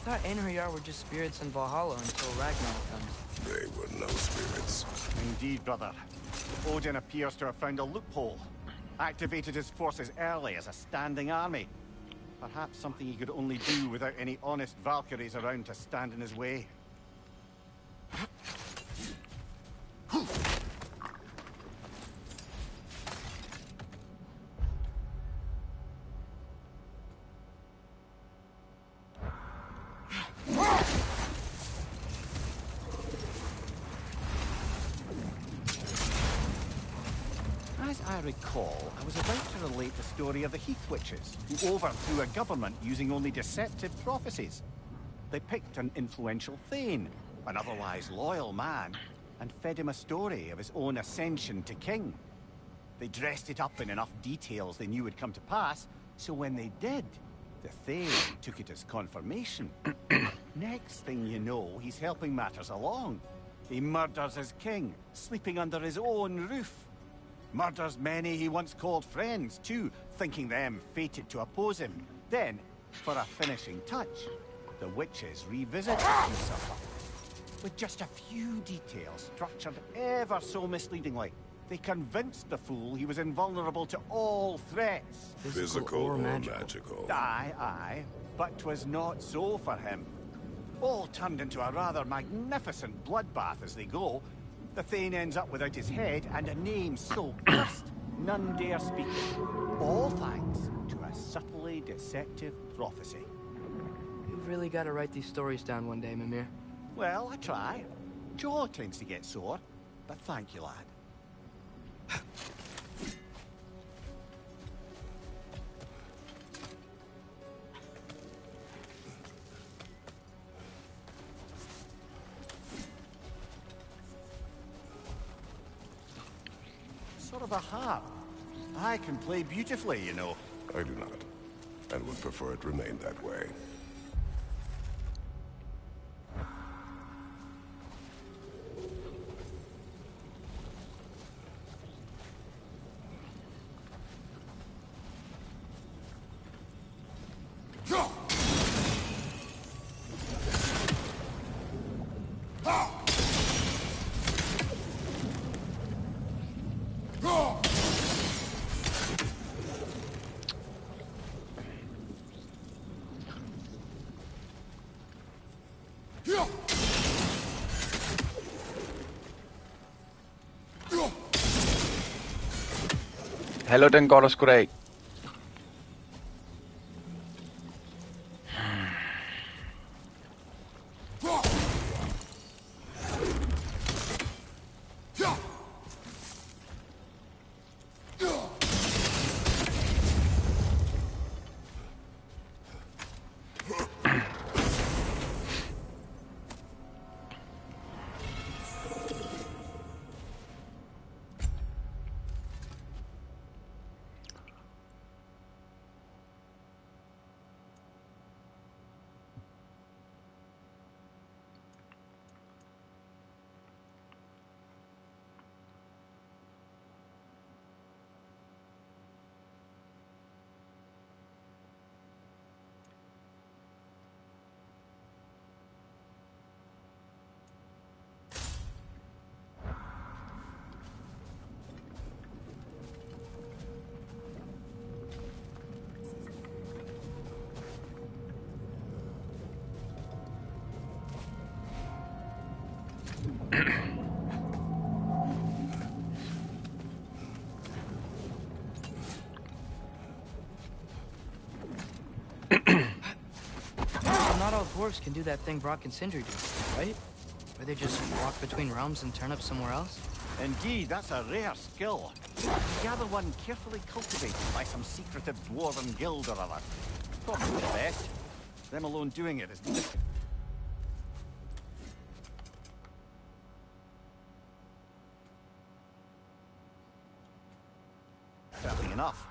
thought Einherjar were just spirits in Valhalla until Ragnarok comes. They were no spirits. Indeed, brother. Odin appears to have found a loophole. Activated his forces early as a standing army. Perhaps something he could only do without any honest Valkyries around to stand in his way. As I recall, I was about to relate the story of the Heath Witches, who overthrew a government using only deceptive prophecies. They picked an influential Thane, an otherwise loyal man, and fed him a story of his own ascension to king. They dressed it up in enough details they knew would come to pass, so when they did, the Thane took it as confirmation. Next thing you know, he's helping matters along. He murders his king, sleeping under his own roof. Murders many he once called friends, too, thinking them fated to oppose him. Then, for a finishing touch, the witches revisit Usurper. With just a few details structured ever so misleadingly, they convinced the fool he was invulnerable to all threats. Physical or magical. Aye, but 'twas not so for him. All turned into a rather magnificent bloodbath as they go. The Thane ends up without his head and a name so cursed, none dare speak it. All thanks to a subtly deceptive prophecy. You've really got to write these stories down one day, Mimir. Well, I try. Jaw tends to get sore, but thank you, lad. Sort of a harp. I can play beautifully, you know. I do not, and would prefer it remain that way. Hello den går der sgu da af. Not all dwarves can do that thing Brock and Sindri do, right? Where they just walk between realms and turn up somewhere else? Indeed, that's a rare skill. You gather one carefully cultivated by some secretive dwarven guild or other. Probably the best. Them alone doing it is difficult. Certainly enough.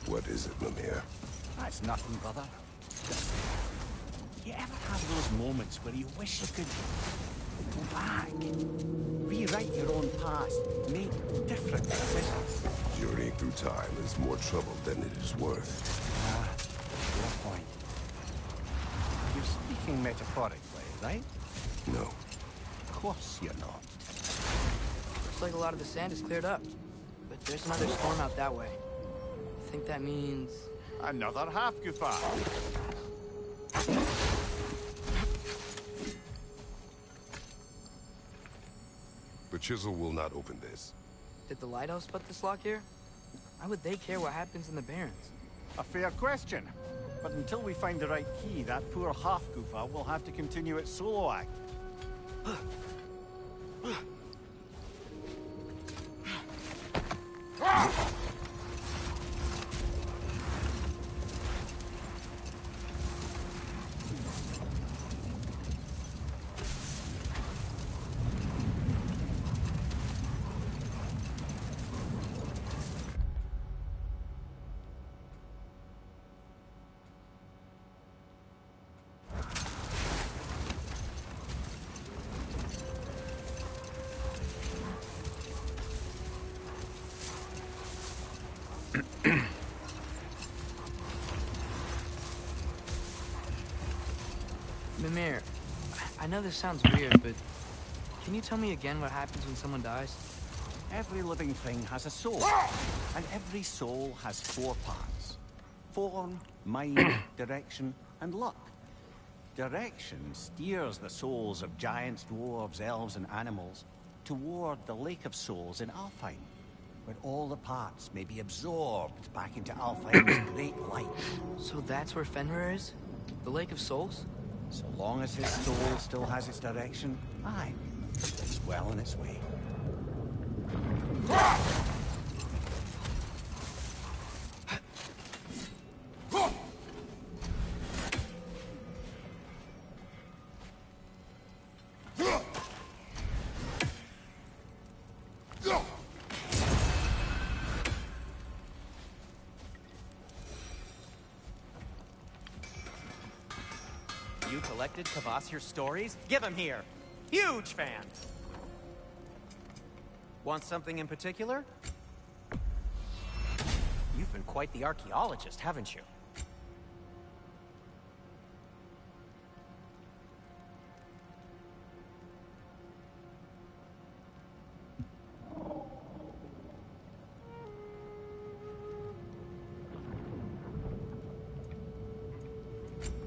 What is it, Mimir? That's nothing, brother. Just, you ever have those moments where you wish you could go back, rewrite your own past, make different decisions? Journeying through time is more trouble than it is worth. Your point. You're speaking metaphorically, right? No. Of course you're not. Looks like a lot of the sand is cleared up. But there's another storm out that way. I think that means... Another half-Gufa. The chisel will not open this. Did the lighthouse put this lock here? Why would they care what happens in the Barrens? A fair question. But until we find the right key, that poor half-Gufa will have to continue its solo act. Mimir, I know this sounds weird, but can you tell me again what happens when someone dies? Every living thing has a soul, and every soul has 4 parts. Form, mind, direction, and luck. Direction steers the souls of giants, dwarves, elves, and animals toward the Lake of Souls in Alfheim, where all the parts may be absorbed back into Alfheim's great light. So that's where Fenrir is? The Lake of Souls? So long as his soul still has its direction, aye, it's well on its way. You collected Kvasir's stories? Give them here. Huge fan. Want something in particular? You've been quite the archaeologist, haven't you?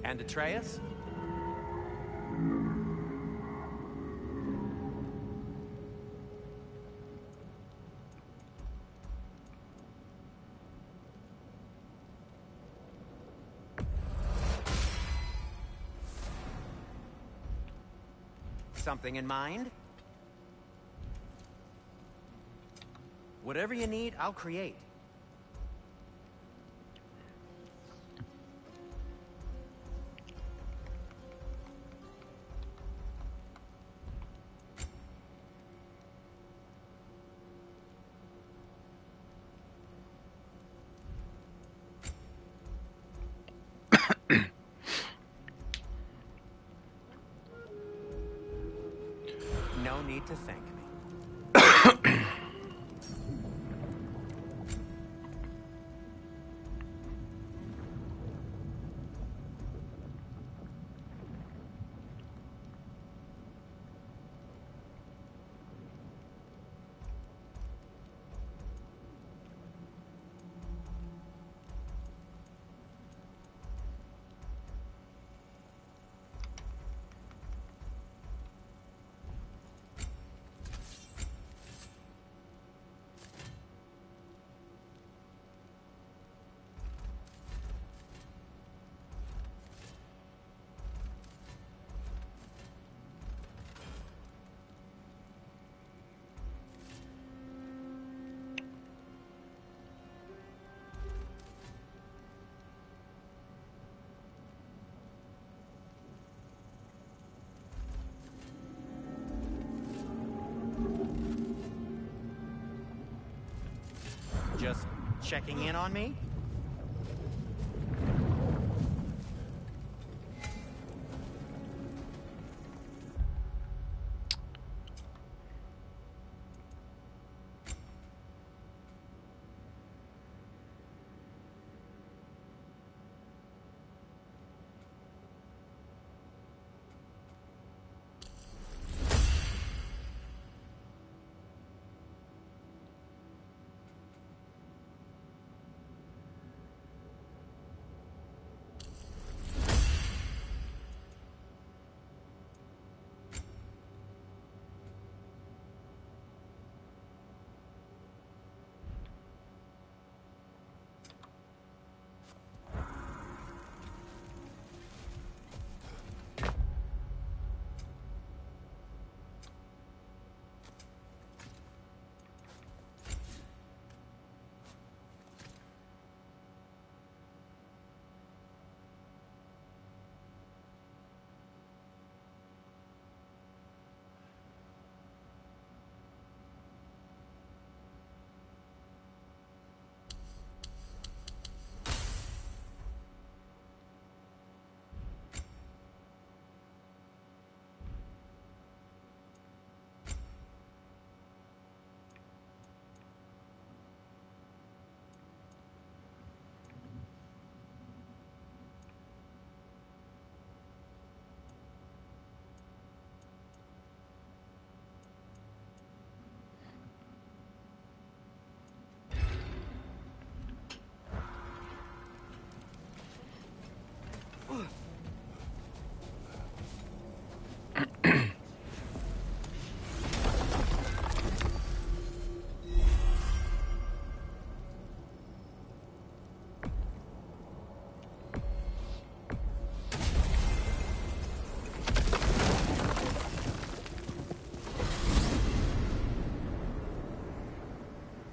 And Atreus? Something in mind? Whatever you need, I'll create. No need to thank me. checking in on me?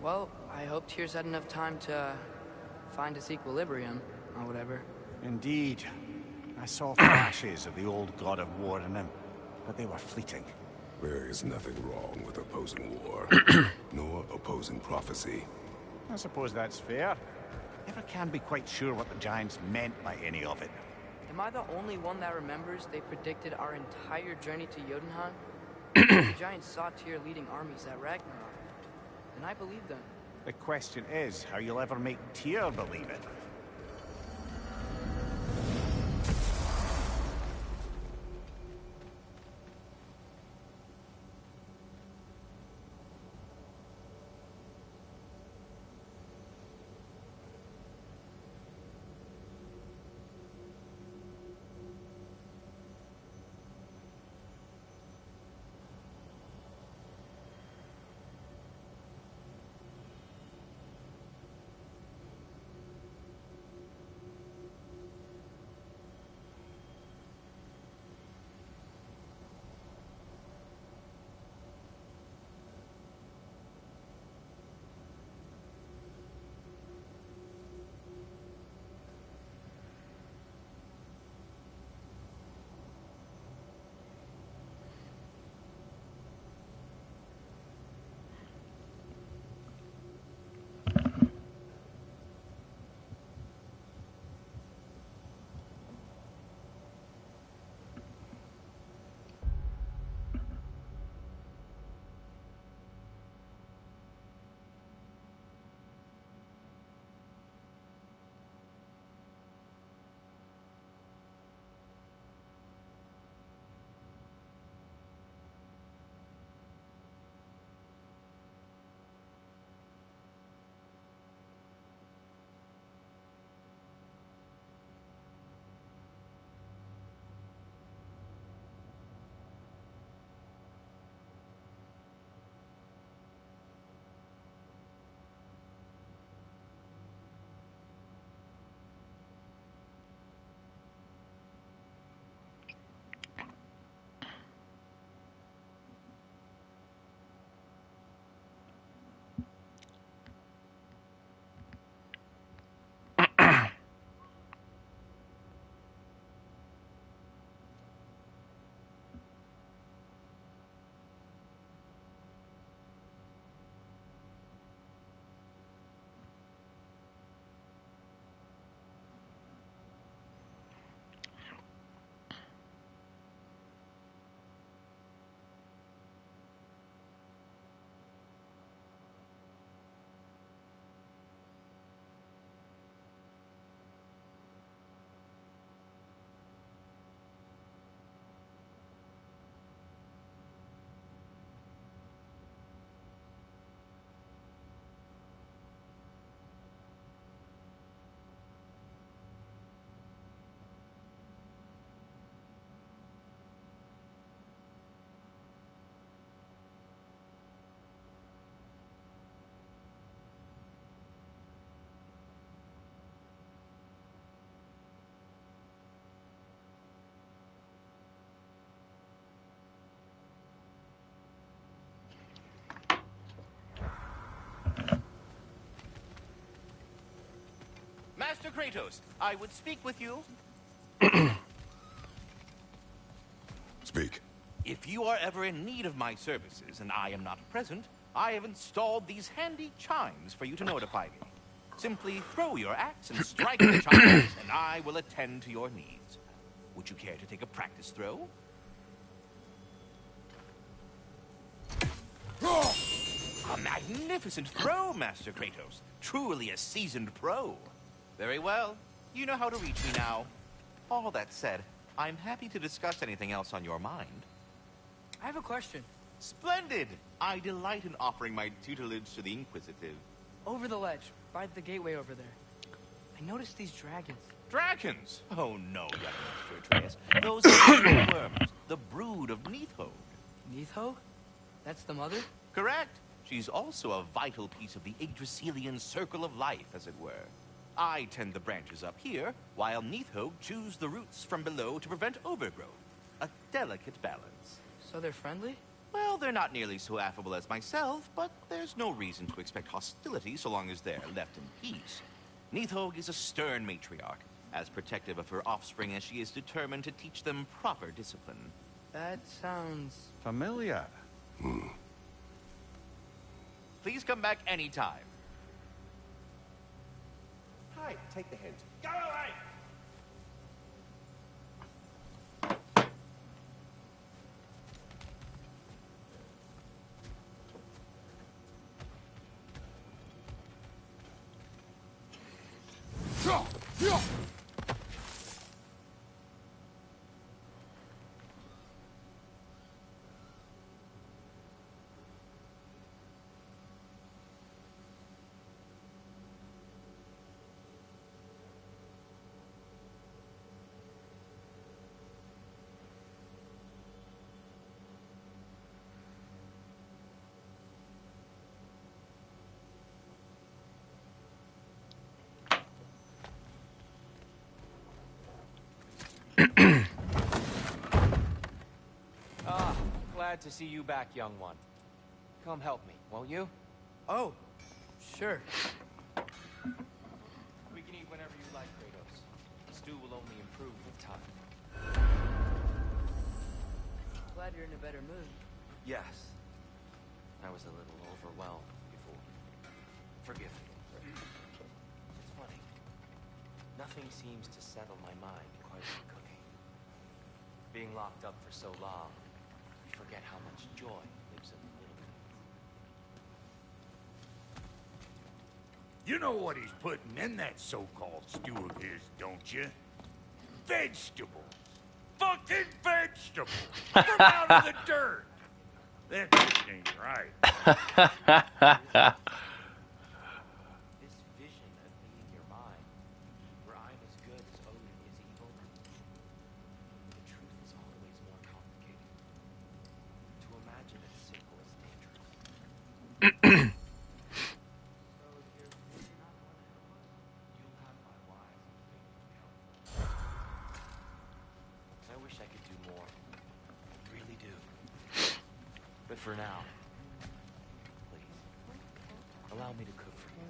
Well, I hope Tyr's had enough time to find his equilibrium, or whatever. Indeed. I saw flashes of the old god of war in him, but they were fleeting. There is nothing wrong with opposing war, nor opposing prophecy. I suppose that's fair. Never can be quite sure what the Giants meant by any of it. Am I the only one that remembers they predicted our entire journey to Jotunheim? The Giants saw Tyr leading armies at Ragnarok, and I believed them. The question is how you'll ever make Tyr believe it. Master Kratos, I would speak with you. Speak. If you are ever in need of my services and I am not present, I have installed these handy chimes for you to notify me. Simply throw your axe and strike the chimes, and I will attend to your needs. Would you care to take a practice throw? A magnificent throw, Master Kratos. Truly a seasoned pro. Very well. You know how to reach me now. All that said, I'm happy to discuss anything else on your mind. I have a question. Splendid! I delight in offering my tutelage to the inquisitive. Over the ledge, by the gateway over there. I noticed these dragons. Dragons? Oh no, young Master Atreus. Those are the worms, the brood of Neithode. Neithode? That's the mother? Correct. She's also a vital piece of the Yggdrasilian circle of life, as it were. I tend the branches up here, while Neithode chews the roots from below to prevent overgrowth. A delicate balance. So they're friendly? Well, they're not nearly so affable as myself, but there's no reason to expect hostility so long as they're left in peace. Neithode is a stern matriarch, as protective of her offspring as she is determined to teach them proper discipline. That sounds... Familiar. Please come back anytime. Hi, take the hint. Go away! Glad to see you back, young one. Come help me, won't you? Oh, sure. We can eat whenever you like, Kratos. The stew will only improve with time. Glad you're in a better mood. Yes. I was a little overwhelmed before. Forgive me. It's funny. Nothing seems to settle my mind quite like cooking. Being locked up for so long, you forget how much joy lives in the little things. You know what he's putting in that so-called stew of his, don't you? Vegetables. Fucking vegetables! From out of the dirt! That just ain't right. This vision of me in your mind, where I'm as good as Odin is evil, the truth is always more complicated. To imagine it simple is dangerous. You'll have my wise and faithful counsel. I wish I could do more. I really do. But for now, please, allow me to cook for you.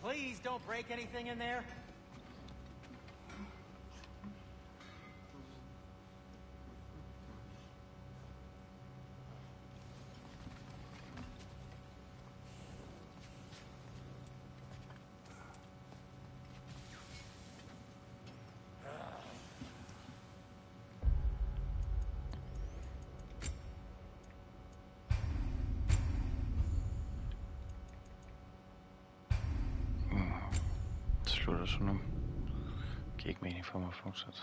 Please don't break anything in there. Slutter så nu. Giver ikke mening for mig at fortsætte.